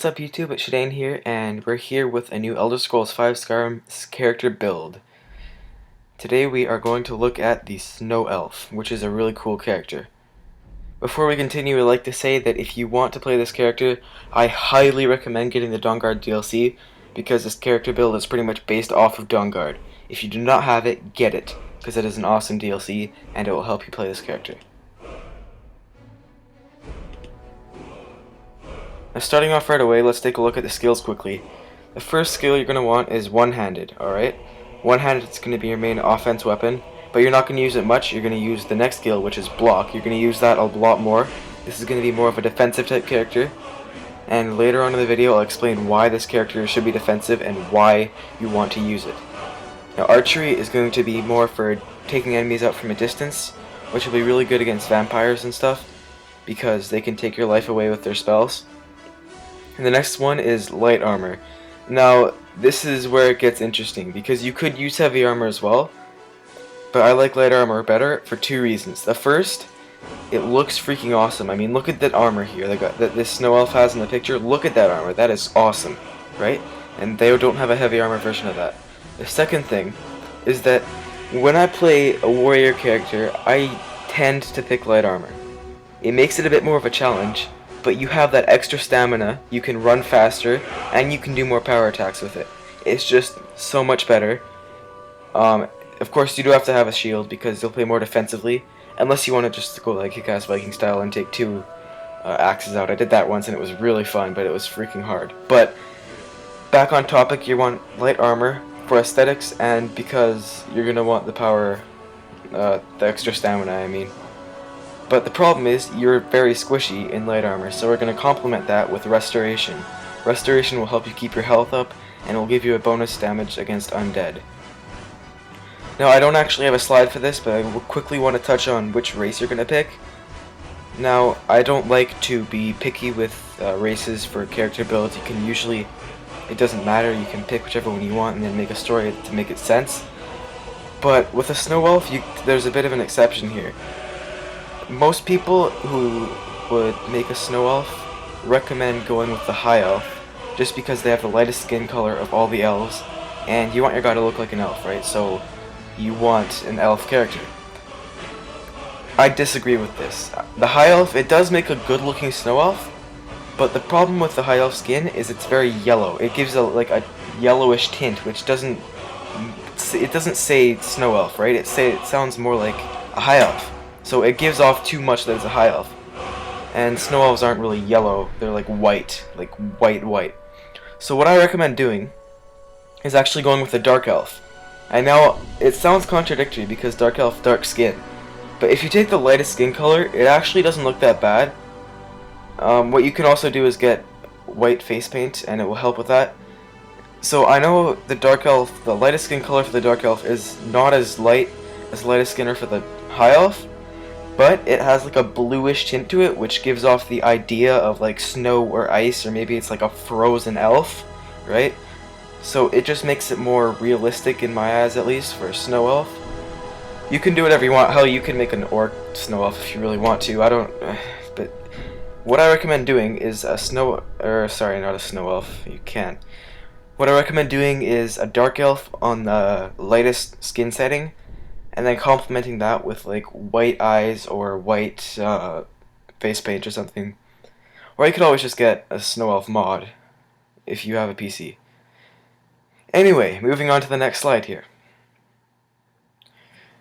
What's up YouTube, it's Shadane here, and we're here with a new Elder Scrolls V Skyrim character build. Today we are going to look at the Snow Elf, which is a really cool character. Before we continue, I'd like to say that if you want to play this character, I highly recommend getting the Dawnguard DLC, because this character build is pretty much based off of Dawnguard. If you do not have it, get it, because it is an awesome DLC, and it will help you play this character. Now starting off right away, let's take a look at the skills quickly. The first skill you're going to want is one-handed, alright? One-handed is going to be your main offense weapon, but you're not going to use it much. You're going to use the next skill, which is block. You're going to use that a lot more. This is going to be more of a defensive type character, and later on in the video I'll explain why this character should be defensive and why you want to use it. Now archery is going to be more for taking enemies out from a distance, which will be really good against vampires and stuff, because they can take your life away with their spells. And the next one is light armor. Now, this is where it gets interesting, because you could use heavy armor as well, but I like light armor better for two reasons. The first, it looks freaking awesome. I mean, look at that armor here that this Snow Elf has in the picture. Look at that armor. That is awesome, right? And they don't have a heavy armor version of that. The second thing is that when I play a warrior character, I tend to pick light armor. It makes it a bit more of a challenge, but you have that extra stamina, you can run faster, and you can do more power attacks with it. It's just so much better. Of course, you do have to have a shield, because you'll play more defensively, unless you want to just go like Kick-Ass Viking style and take two axes out. I did that once and it was really fun, but it was freaking hard. But, back on topic, you want light armor for aesthetics, and because you're going to want the power, the extra stamina, I mean. But the problem is, you're very squishy in light armor, so we're going to complement that with restoration. Restoration will help you keep your health up, and will give you a bonus damage against undead. Now, I don't actually have a slide for this, but I quickly want to touch on which race you're going to pick. Now, I don't like to be picky with races for character builds. You can usually, it doesn't matter, you can pick whichever one you want and then make a story to make it sense. But with a Snow Elf, there's a bit of an exception here. Most people who would make a Snow Elf recommend going with the High Elf, just because they have the lightest skin color of all the elves, and you want your guy to look like an elf, right? So you want an elf character. I disagree with this. The High Elf, it does make a good looking Snow Elf, but the problem with the High Elf skin is it's very yellow. It gives like a yellowish tint, which doesn't say Snow Elf, right? It sounds more like a High Elf. So it gives off too much that it's a High Elf. And Snow Elves aren't really yellow, they're like white. So what I recommend doing is actually going with the Dark Elf. And now, it sounds contradictory because Dark Elf, dark skin. But if you take the lightest skin color, it actually doesn't look that bad. What you can also do is get white face paint, and it will help with that. So I know the Dark Elf, the lightest skin color for the Dark Elf is not as light as the lightest skinner for the High Elf, but it has like a bluish tint to it, which gives off the idea of like snow or ice, or maybe it's like a frozen elf, right? So it just makes it more realistic in my eyes, at least, for a Snow Elf. You can do whatever you want. Hell, you can make an Orc Snow Elf if you really want to. I don't, but what I recommend doing is a sorry, not a Snow Elf. You can't. What I recommend doing is a Dark Elf on the lightest skin setting, and then complementing that with like white eyes or white face paint or something. Or you could always just get a Snow Elf mod if you have a PC. Anyway, moving on to the next slide here.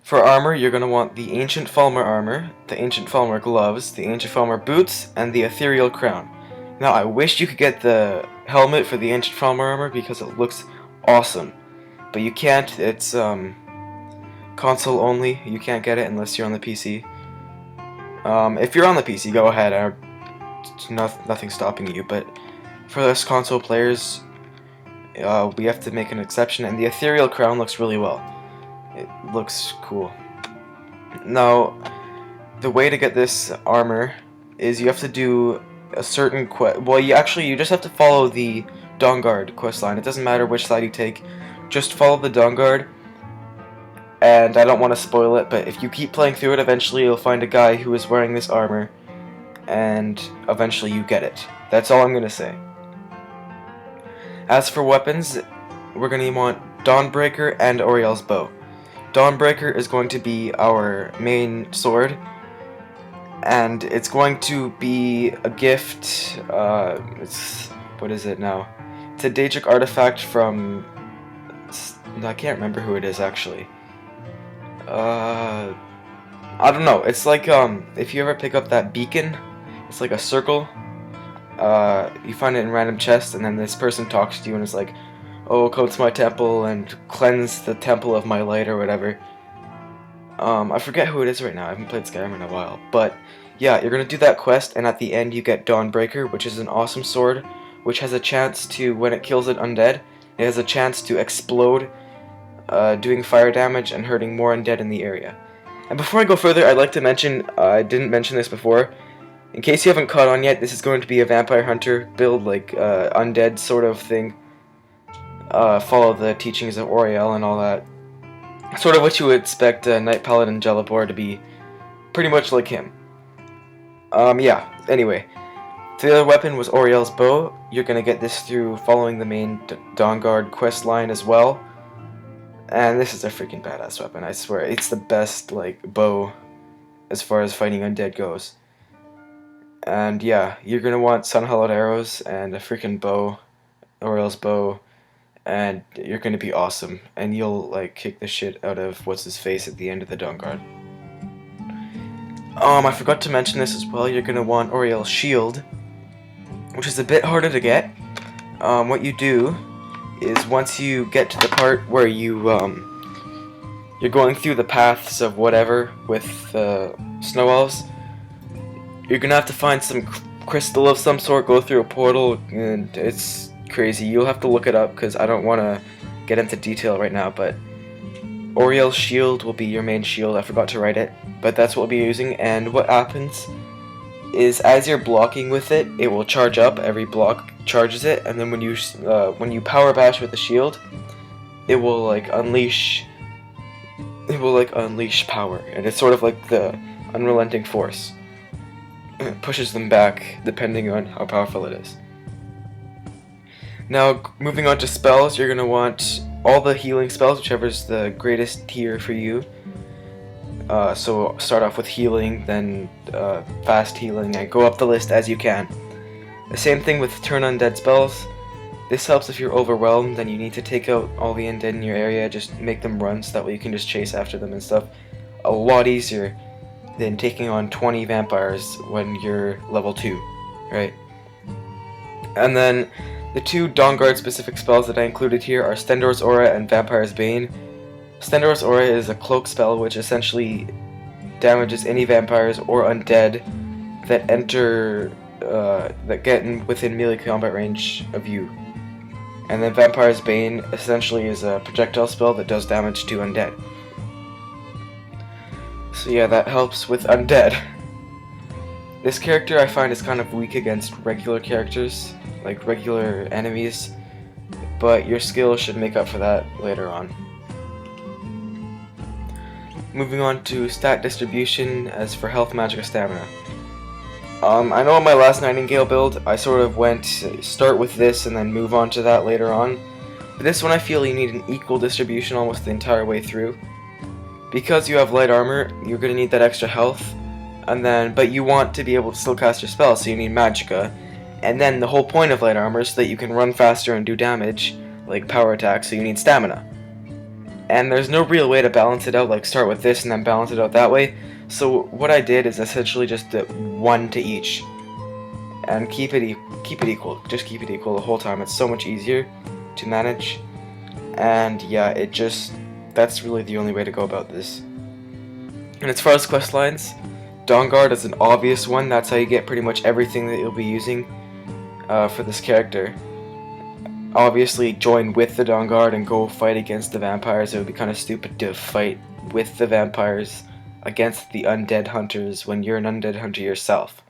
For armor, you're going to want the Ancient Falmer armor, the Ancient Falmer gloves, the Ancient Falmer boots, and the Ethereal crown. Now, I wish you could get the helmet for the Ancient Falmer armor because it looks awesome. But you can't, it's console only. You can't get it unless you're on the PC. If you're on the PC, go ahead. Nothing's stopping you. But for us console players, we have to make an exception. And the Ethereal crown looks really well. It looks cool. Now, the way to get this armor is you have to do a certain quest. Well, you just have to follow the Dawnguard questline. It doesn't matter which side you take. Just follow the Dawnguard. And I don't want to spoil it, but if you keep playing through it, eventually you'll find a guy who is wearing this armor, and eventually you get it. That's all I'm going to say. As for weapons, we're going to want Dawnbreaker and Oriel's bow. Dawnbreaker is going to be our main sword, and it's going to be a gift. What is it now? It's a Daedric artifact from... I can't remember who it is actually. I don't know. It's like if you ever pick up that beacon, it's like a circle. You find it in random chests, and then this person talks to you and is like, "Oh, come to my temple and cleanse the temple of my light," or whatever. I forget who it is right now. I haven't played Skyrim in a while, but yeah, you're gonna do that quest, and at the end you get Dawnbreaker, which is an awesome sword, which has a chance to, when it kills an undead, it has a chance to explode, doing fire damage and hurting more undead in the area. And before I go further, I'd like to mention, I didn't mention this before, in case you haven't caught on yet, this is going to be a vampire hunter build, like undead sort of thing. Follow the teachings of Oriel and all that. Sort of what you would expect Knight Paladin Jelibor to be, pretty much like him. Yeah, anyway. The other weapon was Oriel's bow. You're gonna get this through following the main Dawnguard quest line as well. And this is a freaking badass weapon, I swear. It's the best, like, bow as far as fighting undead goes. And yeah, you're gonna want sun-hollowed arrows and a freaking bow, Oriel's bow, and you're gonna be awesome. And you'll, like, kick the shit out of what's-his-face at the end of the Dawnguard. I forgot to mention this as well. You're gonna want Oriel's shield, which is a bit harder to get. What you do is once you get to the part where you're going through the paths of whatever with snow elves, you're gonna have to find some crystal of some sort, go through a portal, and it's crazy. You'll have to look it up because I don't want to get into detail right now, but Oriel's shield will be your main shield. I forgot to write it, but that's what we'll be using. And what happens is as you're blocking with it, it will charge up. Every block charges it, and then when you power bash with the shield, it will unleash power, and it's sort of like the unrelenting force. It pushes them back depending on how powerful it is. Now, moving on to spells, you're gonna want all the healing spells, whichever's the greatest tier for you. So start off with healing, then fast healing, and go up the list as you can. The same thing with turn undead spells. This helps if you're overwhelmed and you need to take out all the undead in your area, just make them run so that way you can just chase after them and stuff. A lot easier than taking on 20 vampires when you're level 2, right? And then the two Dawnguard specific spells that I included here are Stendarr's Aura and Vampire's Bane. Stendarr's Aura is a cloak spell which essentially damages any vampires or undead that enter, that get within melee combat range of you. And then Vampire's Bane essentially is a projectile spell that does damage to undead. So yeah, that helps with undead. This character I find is kind of weak against regular characters, like regular enemies, but your skill should make up for that later on. Moving on to stat distribution as for health, magic, or stamina. I know in my last Nightingale build, I sort of went start with this and then move on to that later on. But this one I feel you need an equal distribution almost the entire way through. Because you have light armor, you're going to need that extra health, but you want to be able to still cast your spells, so you need magicka. And then the whole point of light armor is so that you can run faster and do damage, like power attacks, so you need stamina. And there's no real way to balance it out, like start with this and then balance it out that way. So what I did is essentially just one to each, and keep it equal. Just keep it equal the whole time. It's so much easier to manage, and yeah, that's really the only way to go about this. And as far as quest lines, Dawnguard is an obvious one. That's how you get pretty much everything that you'll be using for this character. Obviously, join with the Dawnguard and go fight against the vampires. It would be kind of stupid to fight with the vampires against the undead hunters when you're an undead hunter yourself.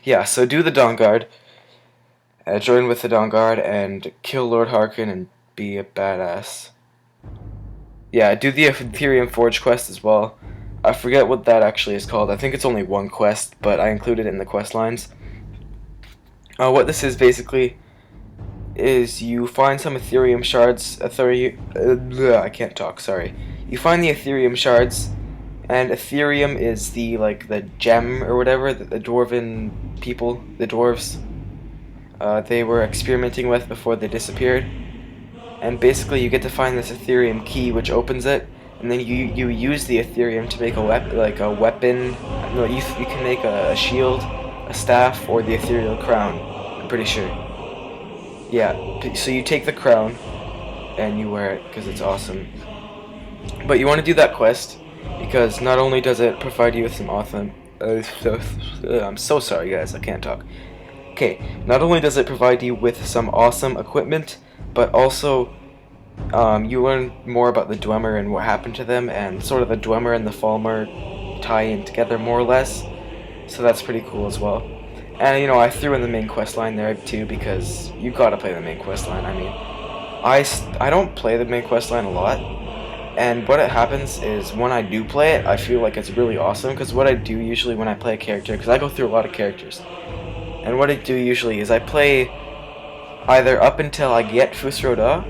Yeah, so do the Dawnguard, join with the Dawnguard, and kill Lord Harkin and be a badass. Yeah, do the Ethereum Forge quest as well. I forget what that actually is called. I think it's only one quest, but I included it in the quest lines. What this is basically is you find some Ethereum shards. I can't talk. Sorry. You find the Ethereum shards, and Ethereum is the gem or whatever that the dwarven people, the dwarves, they were experimenting with before they disappeared. And basically, you get to find this Ethereum key, which opens it, and then you use the Ethereum to make a weapon. No, you can make a shield, a staff, or the ethereal crown. I'm pretty sure. Yeah. So you take the crown, and you wear it because it's awesome. But you want to do that quest because not only does it provide you with some awesome. I'm so sorry, guys. I can't talk. Okay. Not only does it provide you with some awesome equipment, but also you learn more about the Dwemer and what happened to them, and sort of the Dwemer and the Falmer tie in together more or less. So that's pretty cool as well. And you know, I threw in the main quest line there too because you gotta play the main quest line. I mean, I don't play the main quest line a lot, and what happens is when I do play it, I feel like it's really awesome because what I do usually when I play a character, because I go through a lot of characters, and what I do usually is I play either up until I get Fusroda,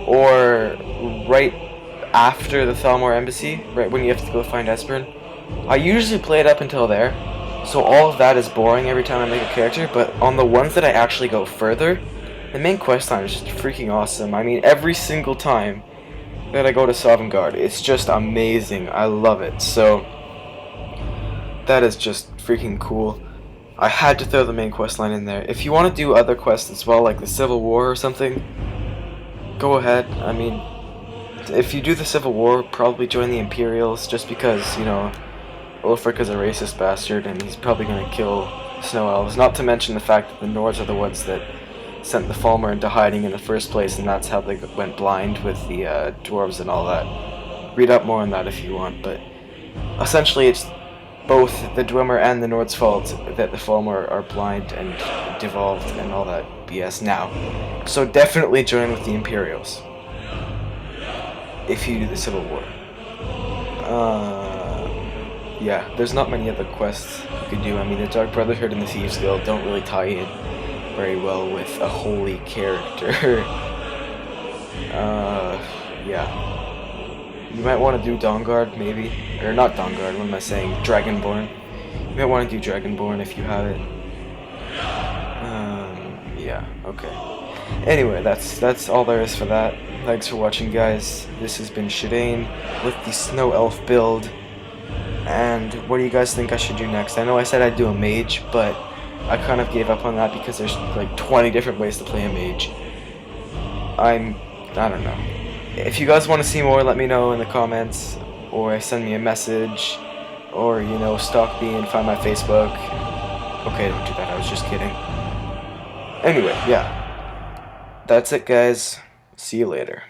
or right after the Thalmor Embassy, right when you have to go find Esbern. I usually play it up until there, so all of that is boring every time I make a character, but on the ones that I actually go further, the main quest line is just freaking awesome. I mean, every single time that I go to Sovngarde, it's just amazing. I love it, so that is just freaking cool. I had to throw the main quest line in there. If you want to do other quests as well, like the Civil War or something, go ahead. I mean, if you do the Civil War, probably join the Imperials, just because, you know, Ulfric is a racist bastard, and he's probably going to kill Snow Elves. Not to mention the fact that the Nords are the ones that sent the Falmer into hiding in the first place, and that's how they went blind with the dwarves and all that. Read up more on that if you want, but essentially it's both the Dwemer and the Nord's fault that the Falmer are blind and devolved and all that BS now. So definitely join with the Imperials if you do the Civil War. Yeah, there's not many other quests you could do. I mean, the Dark Brotherhood and the Thieves Guild don't really tie in very well with a holy character. Yeah. You might want to do Dawnguard, maybe. Or not Dawnguard, what am I saying? Dragonborn. You might want to do Dragonborn if you have it. Yeah, okay. Anyway, that's all there is for that. Thanks for watching, guys. This has been Shadane with the Snow Elf build. And what do you guys think I should do next? I know I said I'd do a mage, but I kind of gave up on that because there's like 20 different ways to play a mage. I don't know. If you guys want to see more, let me know in the comments, or send me a message, or, you know, stalk me and find my Facebook. Okay, don't do that, I was just kidding. Anyway, yeah. That's it, guys. See you later.